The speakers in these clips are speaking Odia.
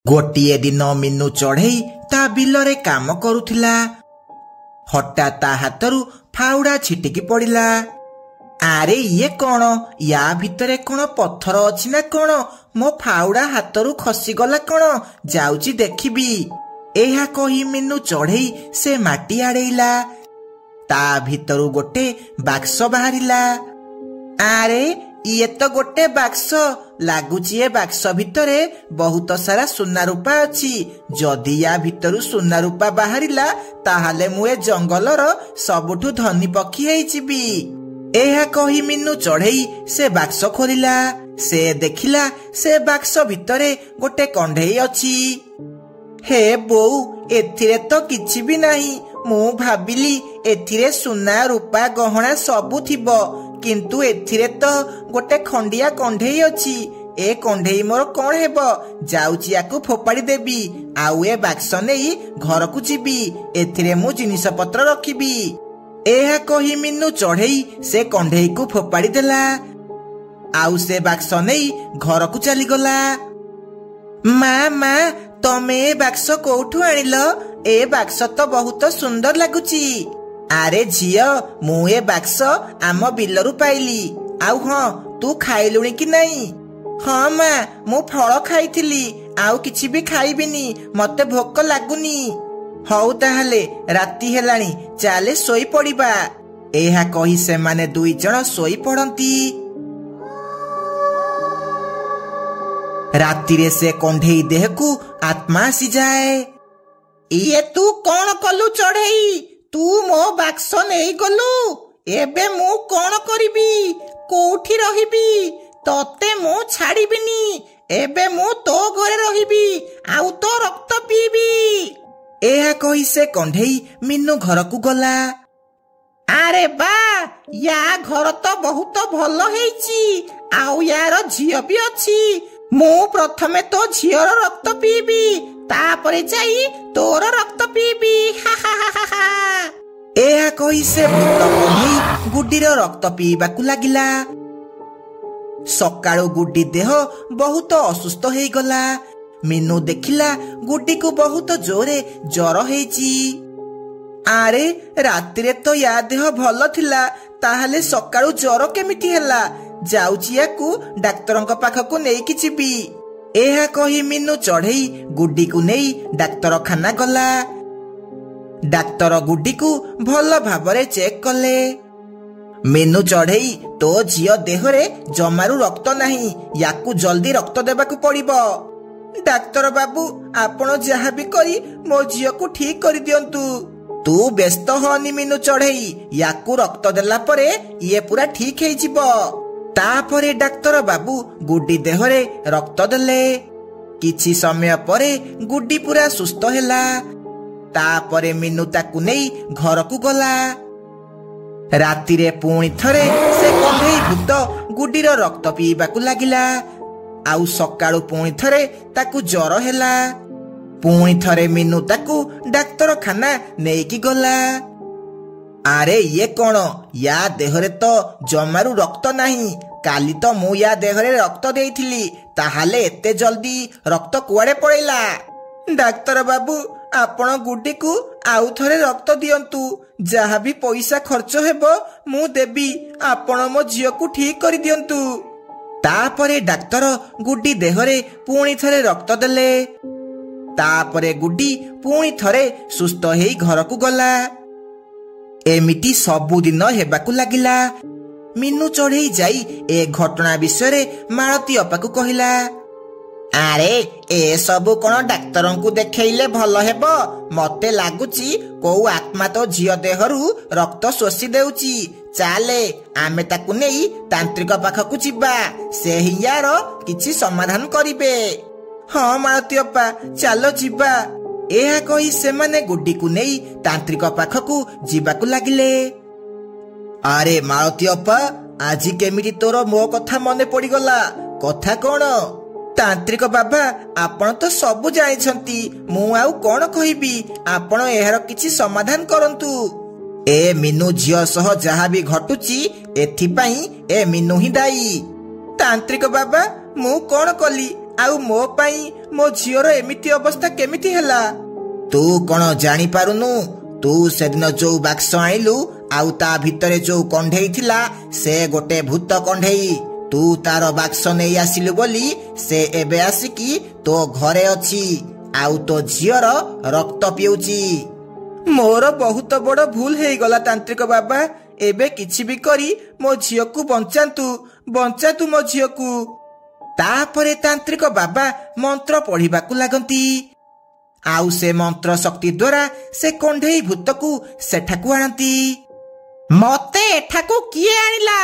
गोटिए दिन मीनू चढ़ई ता बिलरे काम करुथिला। हठात ता हाथरू फाउड़ा छिटिकी पड़िला। आरे ये कौन? या भितरे कौन पत्थर अछि ना कौन? मो फाउड़ा हाथरू खसीगला कौन? जाउची देखिबी। एहा कही मीनू चढ़ई से माटी आड़ेला। ता भितरू गोटे बाक्स बाहरिला। आरे ये तो गोटे बाक्स लागुची। ए बाक्स भितरे बहुत सारा सुना रूपा अछि। जदि या भितरू सुना रूपा बाहरिला ताहाले मुए जंगलर सबुठु धनी पक्षी हेइचिबी। एहा कही मीनू चढ़ई से बाक्स खोलिला। से देखिला से बाक्स भितरे गोटे कंढेई अछि। हे बोऊ, एथिरे तो किछि भी नाही। मु भाबिली एथिरे सुना रूपा गहना सबु थिबो, किंतु एथिरे तो गोटे खंडिया कंढेई अछि। ए कंढेई मोर कौन हेबो? जाउची याकू फोपाड़ी देबी। आउ ए बाक्स नेई घर को जीबी। एथिरे मु जिनिस पत्र रखिबी। एहा कही मीनू चढ़ई से कंढेई को फोपाड़ी देला। आउ से बाक्स नेई घर को चली गला। माँ तमे ए बाक्स कोठू आनिल? ए बाक्स तो बहुत सुंदर लागुची। आरे झियो, मु ए बाक्स आम बिलरू पाइली। आउ हाँ, तू खाइलुणी कि नहीं? हाँ माँ, मु फल खाइथिली। आउ किछि भी खाइबिनी, मते भोक लागुनी। हौ ताहाले राती हेलाणी, चाले सोई पड़िबा। एहा कही से माने दुई जण सोई पड़ंती। रातिरे से कंढेई देह को आत्मा आसी जाए। ये तू कौन कलु चढ़ई? तू मो बाक्स नहीं गलु। एबे मु कौन करिबी? कोठी रहिबी? तते मु छाड़िबिनी। एबे मु तो घरे रहिबी, आउ तो रक्त पीबी। एहा कही से कंढेई मीनू घर को गला। आरे बा, या घर तो बहुत भल हेइची। आउ यार झियो भी अछि। मु प्रथमे तो झियर रक्त पीबी, तापरे जाई तोर रक्त पीबी। हा हा हा हा। एहा कही से भूत कंढेई गुड्डीर रक्त पीबाकू लागिला। सकाळु गुड्डी देह बहुत असुस्थ हेई गला। मीनू देखिला गुड्डी को बहुत जोरे जर हेइची। आरे रातिरे तो या देह भल थिला, ताहाले सकाळु जर केमिति हेला? जाउची याकू डाक्तरंक पाखकू नेइकी जिबी। एहा कही मीनू चढ़ई गुड्डी को नेई डाक्तरखाना गला। डाक्तर गुड्डी को भल भाबरे चेक कले। मीनू चढ़ई, तो झियो देहरे जमारू रक्त नाही, याकू जल्दी रक्त देबाकू पड़िबो। डाक्तर बाबू, आपण जहा भी करी मो झियो को ठीक करि दियंतु। तू व्यस्त होनी मीनू चढ़ई, याकू रक्त देला परे ये पूरा ठीक हेइ जिवो। तापरे डाक्तर बाबू गुड्डी देहरे रक्त देले। किछि समय परे गुड्डी पूरा सुस्थ हेला। तापरे मीनू ताकू नेई घर को गला। रातिरे पुणी थरे से कंढेई भूत गुड्डीर रक्त पीबाकू लागिला। आउ सकाळु पुणी थरे ताकू जर हेला। पुणी थरे मीनू ताकू डाक्तरखाना नेइकी गला। आरे ये कौन? या देहरे तो जमारू रक्त नाही। काली तो मु या देहरे रक्त देइथिली, ताहाले एते जल्दी रक्त कुआडे पड़ेला? डाक्तर बाबू, आपण गुड्डी को आउ थरे रक्त दियंतु। जहा भी पैसा खर्च हेबो मु देबी। आपण मो झियो को ठीक करि दियंतु। तापरे डाक्तर गुड्डी देहरे पुणी थरे रक्त देले। तापरे गुड्डी पुणी थरे सुस्थ हेई घर को गला। एमिति सबुदिन हेबाकू लागिला। मीनू चढ़ई जाई ए घटना विषय मालती अपा को कहिला। आरे ए सबु कोन डाक्तरंकु देखैले भल हेबो? मते लागुची कोउ आत्मा तो झियो देहरु रक्त शोषी देउची। चाले आमे ताकू नेई तांत्रिक पाखकू जिबा। से हियार किछि समाधान करिवे। हाँ मालती अपा, चालो जिबा। एहा कही सेमाने गुड्डी को नेई तांत्रिक पाखकू जिबाकू लागिले। आरे मालती अपा, आजी केमिति तोर मो कथा मने पड़ीगला? कथा कौन? तांत्रिक बाबा, आपण तो सबु जानिछंती। मु आउ कौन कहिबी? आपण एहार किछि समाधान करंतु। ए मीनू झियो सह जहा भी घटुची एथि पई ए मीनू ही दाई। तांत्रिक बाबा, मु कौन कली? ଆଉ ମୋ ପାଇଁ ମୋ ଝିଅର ଏମିତି ଅବସ୍ଥା କେମିତି ହେଲା? ତୁ କଣ ଜାଣିପାରୁନୁ? ତୁ ସେଦିନ ଯୋଉ ବାକ୍ସ ଆଣିଲୁ ଆଉ ତା ଭିତରେ ଯୋଉ କଣ୍ଢେଇ ଥିଲା ସେ ଗୋଟେ ଭୂତ କଣ୍ଢେଇ। ତୁ ତାର ବାକ୍ସ ନେଇ ଆସିଲୁ ବୋଲି ସେ ଏବେ ଆସିକି ତୋ ଘରେ ଅଛି ଆଉ ତୋ ଝିଅର ରକ୍ତ ପିଉଛି। ମୋର ବହୁତ ବଡ ଭୁଲ ହେଇଗଲା ତାନ୍ତ୍ରିକ ବାବା। ଏବେ କିଛି ବି କରି ମୋ ଝିଅକୁ ବଞ୍ଚାନ୍ତୁ, ବଞ୍ଚାନ୍ତୁ ମୋ ଝିଅକୁ। ତାପରେ ତାନ୍ତ୍ରିକ ବାବା ମନ୍ତ୍ର ପଢିବାକୁ ଲାଗନ୍ତି ଆଉ ସେ ମନ୍ତ୍ର ଶକ୍ତି ଦ୍ୱାରା ସେ କଣ୍ଢେଇ ଭୂତକୁ ସେଠାକୁ ଆଣନ୍ତି। ମତେ ଏଠାକୁ କିଏ ଆଣିଲା?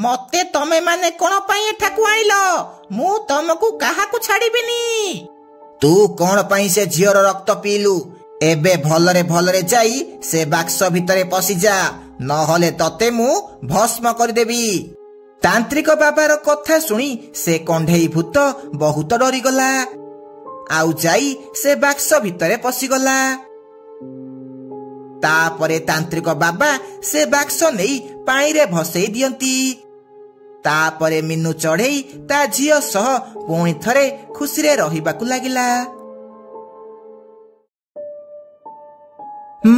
ମତେ ତମେ ମାନେ କଣ ପାଇଁ ଏଠାକୁ ଆଣିଲ? ମୁଁ ତମକୁ କାହାକୁ ଛାଡ଼ିବିନି। ତୁ କଣ ପାଇଁ ସେ ଝିଅର ରକ୍ତ ପିଇଲୁ? ଏବେ ଭଲରେ ଭଲରେ ଯାଇ ସେ ବାକ୍ସ ଭିତରେ ପଶିଯା, ନହେଲେ ତତେ ମୁଁ ଭସ୍ମ କରିଦେବି। ତାନ୍ତ୍ରିକ ବାବାର କଥା ଶୁଣି ସେ କଣ୍ଢେଇ ଭୂତ ବହୁତ ଡରିଗଲା ଆଉ ଯାଇ ସେ ବାକ୍ସ ଭିତରେ ପଶିଗଲା। ତାପରେ ତାନ୍ତ୍ରିକ ବାବା ସେ ବାକ୍ସ ନେଇ ପାଣିରେ ଭସେଇ ଦିଅନ୍ତି। ତାପରେ ମିନୁ ଚଢେଇ ତା ଝିଅ ସହ ପୁଣି ଥରେ ଖୁସିରେ ରହିବାକୁ ଲାଗିଲା।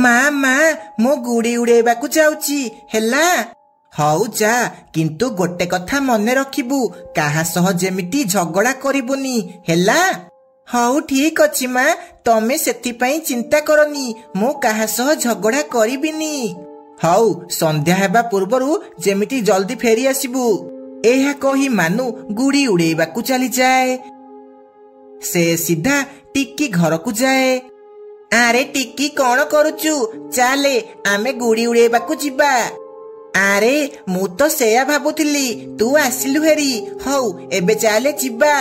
ମା ମା ମୁଁ ଗୁଡ଼ି ଉଡେଇବାକୁ ଯାଉଛି, ହେଲା? ହଉ ଯା, କିନ୍ତୁ ଗୋଟେ କଥା ମନେ ରଖିବୁ, କାହା ସହ ଯେମିତି ଝଗଡା କରିବୁନି, ହେଲା? ହଉ ଠିକ ଅଛି ମା, ତମେ ସେଥିପାଇଁ ଚିନ୍ତା କରନି, ମୁଁ କାହା ସହ ଝଗଡା କରିବିନି। ହଉ, ସନ୍ଧ୍ୟା ହେବା ପୂର୍ବରୁ ଯେମିତି ଜଲ୍ଦି ଫେରି ଆସିବୁ। ଏହା କହି ମାନୁ ଗୁଡ଼ି ଉଡେଇବାକୁ ଚାଲିଯାଏ। ସେ ସିଧା ଟିକି ଘରକୁ ଯାଏ। ଆରେ ଟିକି କଣ କରୁଛୁ? ଚାଲେ ଆମେ ଗୁଡ଼ି ଉଡେଇବାକୁ ଯିବା। ଆରେ ମୁଁ ତ ସେୟା ଭାବୁଥିଲି, ତୁ ଆସିଲୁ ହେରି। ହଉ ଏବେ ଚାଲେ ଯିବା।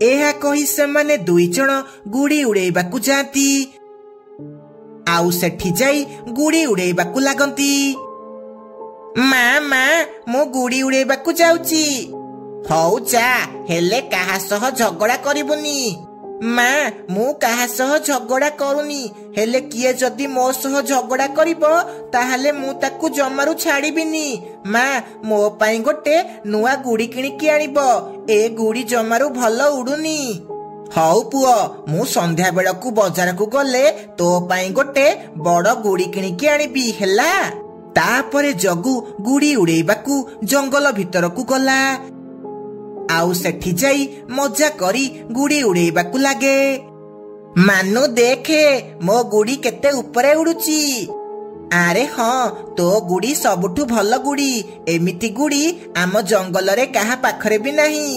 ଏହା କହି ସେମାନେ ଦୁଇ ଜଣ ଗୁଡ଼ି ଉଡେଇବାକୁ ଯାଆନ୍ତି ଆଉ ସେଠି ଯାଇ ଗୁଡ଼ି ଉଡେଇବାକୁ ଲାଗନ୍ତି। ମା ମା ମୁଁ ଗୁଡ଼ି ଉଡେଇବାକୁ ଯାଉଛି। ହଉ ଯା, ହେଲେ କାହା ସହ ଝଗଡା କରିବୁନି। ମା ମୁଁ କାହା ସହ ଝଗଡା କରୁନି, ହେଲେ କିଏ ଯଦି ମୋ ସହ ଝଗଡା କରିବ ତାହେଲେ ମୁଁ ତାକୁ ଜମାରୁ ଛାଡ଼ିବିନି। ମା ମୋ ପାଇଁ ଗୋଟେ ନୂଆ ଗୁଡ଼ି କିଣିକି ଆଣିବ, ଏ ଗୁଡ଼ି ଜମାରୁ ଭଲ ଉଡୁନି। ହଉ ପୁଅ, ମୁଁ ସନ୍ଧ୍ୟା ବେଳକୁ ବଜାରକୁ ଗଲେ ତୋ ପାଇଁ ଗୋଟେ ବଡ ଗୁଡ଼ି କିଣିକି ଆଣିବି, ହେଲା? ତାପରେ ଜଗୁ ଗୁଡ଼ି ଉଡେଇବାକୁ ଜଙ୍ଗଲ ଭିତରକୁ ଗଲା ଆଉ ସେଠି ଯାଇ ମଜା କରି ଗୁଡ଼ି ଉଡେଇବାକୁ ଲାଗେ। ମାନୁ ଦେଖେ ମୋ ଗୁଡ଼ି କେତେ ଉପରେ ଉଡୁଛି। ଆରେ ହଁ, ତୋ ଗୁଡ଼ି ସବୁଠୁ ଭଲ ଗୁଡ଼ି। ଏମିତି ଗୁଡ଼ି ଆମ ଜଙ୍ଗଲରେ କାହା ପାଖରେ ବି ନାହିଁ।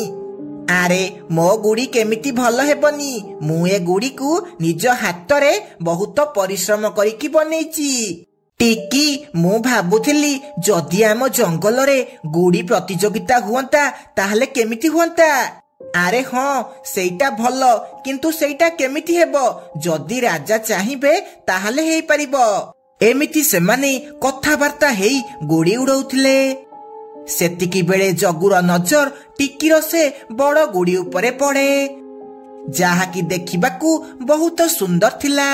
ଆରେ ମୋ ଗୁଡ଼ି କେମିତି ଭଲ ହେବନି? ମୁଁ ଏ ଗୁଡ଼ିକୁ ନିଜ ହାତରେ ବହୁତ ପରିଶ୍ରମ କରିକି ବନେଇଛି। ଟିକି ମୁଁ ଭାବୁଥିଲି ଯଦି ଆମ ଜଙ୍ଗଲରେ ଗୁଡ଼ି ପ୍ରତିଯୋଗିତା ହୁଅନ୍ତା ତାହେଲେ କେମିତି ହୁଅନ୍ତା? ଆରେ ହଁ, ସେଇଟା ଭଲ, କିନ୍ତୁ ସେଇଟା କେମିତି ହେବ? ଯଦି ରାଜା ଚାହିଁବେ ତାହେଲେ ହେଇପାରିବ। ଏମିତି ସେମାନେ କଥାବାର୍ତ୍ତା ହେଇ ଗୁଡ଼ି ଉଡଉଥିଲେ। ସେତିକି ବେଳେ ଜଗୁର ନଜର ଟିକିର ସେ ବଡ ଗୁଡ଼ି ଉପରେ ପଡେ, ଯାହାକି ଦେଖିବାକୁ ବହୁତ ସୁନ୍ଦର ଥିଲା।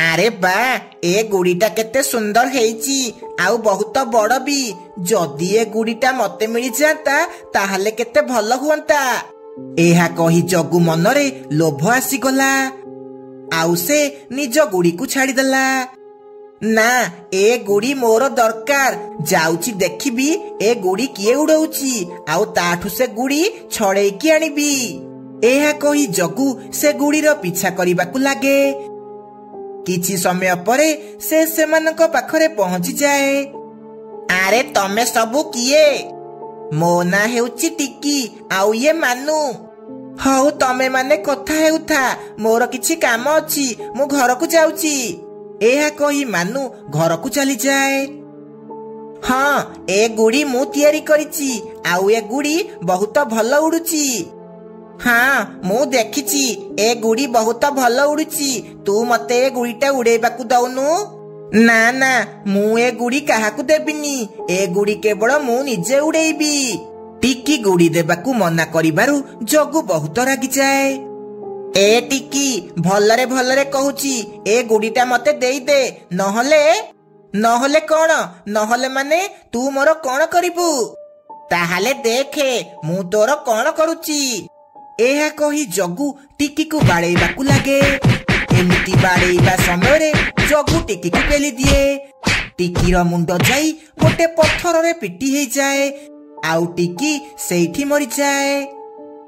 ଆରେ ବା, ଏ ଗୁଡ଼ିଟା କେତେ ସୁନ୍ଦର ହେଇଛି ଆଉ ବହୁତ ବଡ ବି। ଯଦି ଏ ଗୁଡ଼ିଟା ମତେ ମିଳିଯାଆନ୍ତା ତାହେଲେ କେତେ ଭଲ ହୁଅନ୍ତା। ଏହା କହି ଜଗୁ ମନରେ ଲୋଭ ଆସିଗଲା ଆଉ ସେ ନିଜ ଗୁଡ଼ିକୁ ଛାଡ଼ିଦେଲା। ନା, ଏ ଗୁଡ଼ି ମୋର ଦରକାର। ଯାଉଛି ଦେଖିବି ଏ ଗୁଡ଼ି କିଏ ଉଡଉଛି ଆଉ ତାଠୁ ସେ ଗୁଡ଼ି ଛଡେଇକି ଆଣିବି। ଏହା କହି ଜଗୁ ସେ ଗୁଡ଼ିର ପିଛା କରିବାକୁ ଲାଗେ। କିଛି ସମୟ ପରେ ସେ ସେମାନଙ୍କ ପାଖରେ ପହଞ୍ଚିଯାଏ। ଆରେ ତମେ ସବୁ କିଏ? ମୋ ନାଁ ହେଉଛି ଟିକି ଆଉ ଇଏ ମାନୁ। ହଉ ତମେ ମାନେ କଥା ହେଉଥା, ମୋର କିଛି କାମ ଅଛି, ମୁଁ ଘରକୁ ଯାଉଛି। ଏହା କହି ମାନୁ ଘରକୁ ଚାଲିଯାଏ। ହଁ, ଏ ଗୁଡ଼ି ମୁଁ ତିଆରି କରିଛି ଆଉ ଏ ଗୁଡ଼ି ବହୁତ ଭଲ ଉଡୁଛି। ହଁ ମୁଁ ଦେଖିଛି, ଏ ଗୁଡ଼ି ବହୁତ ଭଲ ଉଡୁଛି। ତୁ ମତେ ଏ ଗୁଡ଼ିଟା ଉଡେଇବାକୁ ଦଉନୁ। ନା ନା, ମୁଁ ଏ ଗୁଡ଼ି କାହାକୁ ଦେବିନି। ଏ ଗୁଡ଼ି କେବଳ ମୁଁ ନିଜେ ଉଡେଇବି। ଟିକି ଗୁଡ଼ି ଦେବାକୁ ମନା କରିବାରୁ ଜଗୁ ବହୁତ ରାଗିଯାଏ। ଏ ଟିକି, ଭଲରେ ଭଲରେ କହୁଛି, ଏ ଗୁଡ଼ିଟା ମତେ ଦେଇଦେ, ନହେଲେ କଣ? ନହେଲେ ମାନେ ତୁ ମୋର କଣ କରିବୁ? ତାହେଲେ ଦେଖେ ମୁଁ ତୋର କଣ କରୁଛି। ଏହା କହି ଜଗୁ ଟିକିକୁ ବାଡେଇବାକୁ ଲାଗେ। ଏମିତି ବାଡେଇବା ସମୟରେ ଜଗୁ ଟିକିକୁ ପେଲି ଦିଏ। ଟିକିର ମୁଣ୍ଡ ଯାଇ ଗୋଟେ ପଥରରେ ପିଟି ହେଇଯାଏ। ଆଉ ଟିକି ସେଇଠି ମରିଯାଏ।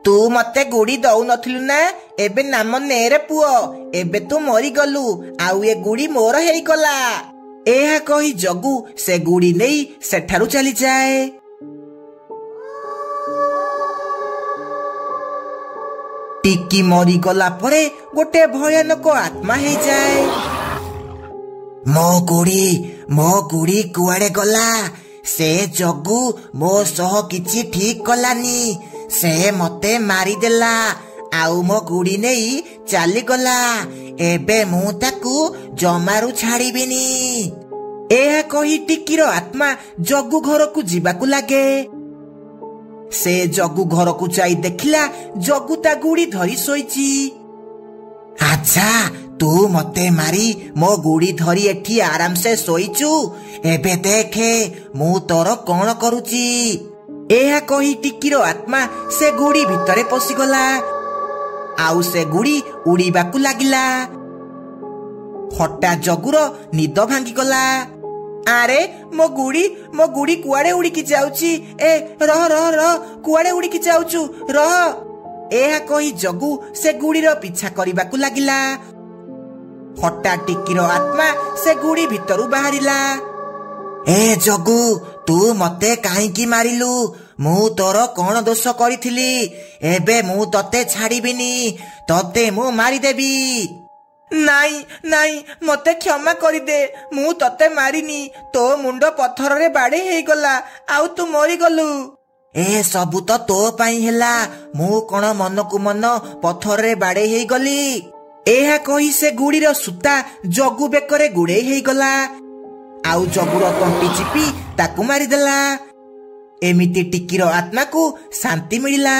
ତୁ ମତେ ଗୁଡି ଦଉନଥିଲୁ ନା? ଏବେ ନାମ ନେରେ ପୁଅ, ଏବେ ତୁ ମରିଗଲୁ, ଆଉ ଏ ଗୁଡି ମୋର ହେଇଗଲା। ଏହା କହି ଜଗୁ ସେ ଗୁଡି ନେଇ ସେଠାରୁ ଚାଲିଯାଏ। ଟିକି ମରିଗଲା ପରେ ଗୋଟେ ଭୟାନକ ଆତ୍ମା ହେଇଯାଏ। ମୋ ଗୁଡି କୁଆଡେ ଗଲା? ସେ ଜଗୁ ମୋ ସହ କିଛି ଠିକ କଲାନି। ସେ ମତେ ମାରିଦେଲା, ଆଉ ମୋ ଗୁଡି ନେଇ ଚାଲିଗଲା। ଏବେ ମୁଁ ତାକୁ ଜମାରୁ ଛାଡିବିନି। ଏହା କହି ଟିକିର ଆତ୍ମା ଜଗୁ ଘରକୁ ଯିବାକୁ ଲାଗେ। ସେ ଜଗୁ ଘରକୁ ଯାଇ ଦେଖିଲା ଜଗୁ ତା ଗୁଡି ଧରି ଶୋଇଛି। ଆଚ୍ଛା, ତୁ ମତେ ମାରି ମୋ ଗୁଡି ଧରି ଏଠି ଆରାମସେ ଶୋଇଛୁ। ଏବେ ଦେଖେ ମୁଁ ତୋର କଣ କରୁଛି। ଏହା କହି ଟିକିର ଆତ୍ମା ସେ ଗୁଡି ଭିତରେ ପଶିଗଲା, ଆଉ ସେ ଗୁଡି ଉଡିବାକୁ ଲାଗିଲା। ହଠାତ୍ ଜଗୁର ନିଦ ଭାଙ୍ଗିଗଲା। ଆରେ ମୋ ଗୁଡି କୁଆଡେ ଉଡିକି ଯାଉଛି? ରହ, କୁଆଡେ ଉଡିକି ଯାଉଛୁ? ରହ। ଏହା କହି ଜଗୁ ସେ ଗୁଡିର ପିଛା କରିବାକୁ ଲାଗିଲା। ହଠାତ୍ ଟିକିର ଆତ୍ମା ସେ ଗୁଡି ଭିତରୁ ବାହାରିଲା। ଜଗୁ, ତୁ ମତେ କାହିଁକି ମାରିଲୁ? ମୁଁ ତୋର କଣ ଦୋଷ କରିଥିଲି? ଏବେ ମୁଁ ତତେ ଛାଡିବିନି, ତତେ ମୁଁ ମାରିଦେବି। ନାଇଁ, ମତେ କ୍ଷମା କରିଦେ। ମୁଁ ତତେ ମାରିନି। ତୋ ମୁଣ୍ଡ ପଥରରେ ବାଡେଇ ହେଇଗଲା, ଆଉ ତୁ ମରିଗଲୁ। ସବୁ ତ ତୋ ପାଇଁ ହେଲା। ମୁଁ କଣ ମନକୁ ମନ ପଥରରେ ବାଡେଇ ହେଇଗଲି? ଏହା କହି ସେ ଗୁଡିର ସୂତା ଜଗୁ ବେକରେ ଗୁଡେଇ ହେଇଗଲା, ଆଉ ଜଗୁର ତଣ୍ଟି ଚିପି ତାକୁ ମାରିଦେଲା। ଏମିତି ଟିକିର ଆତ୍ମାକୁ ଶାନ୍ତି ମିଳିଲା।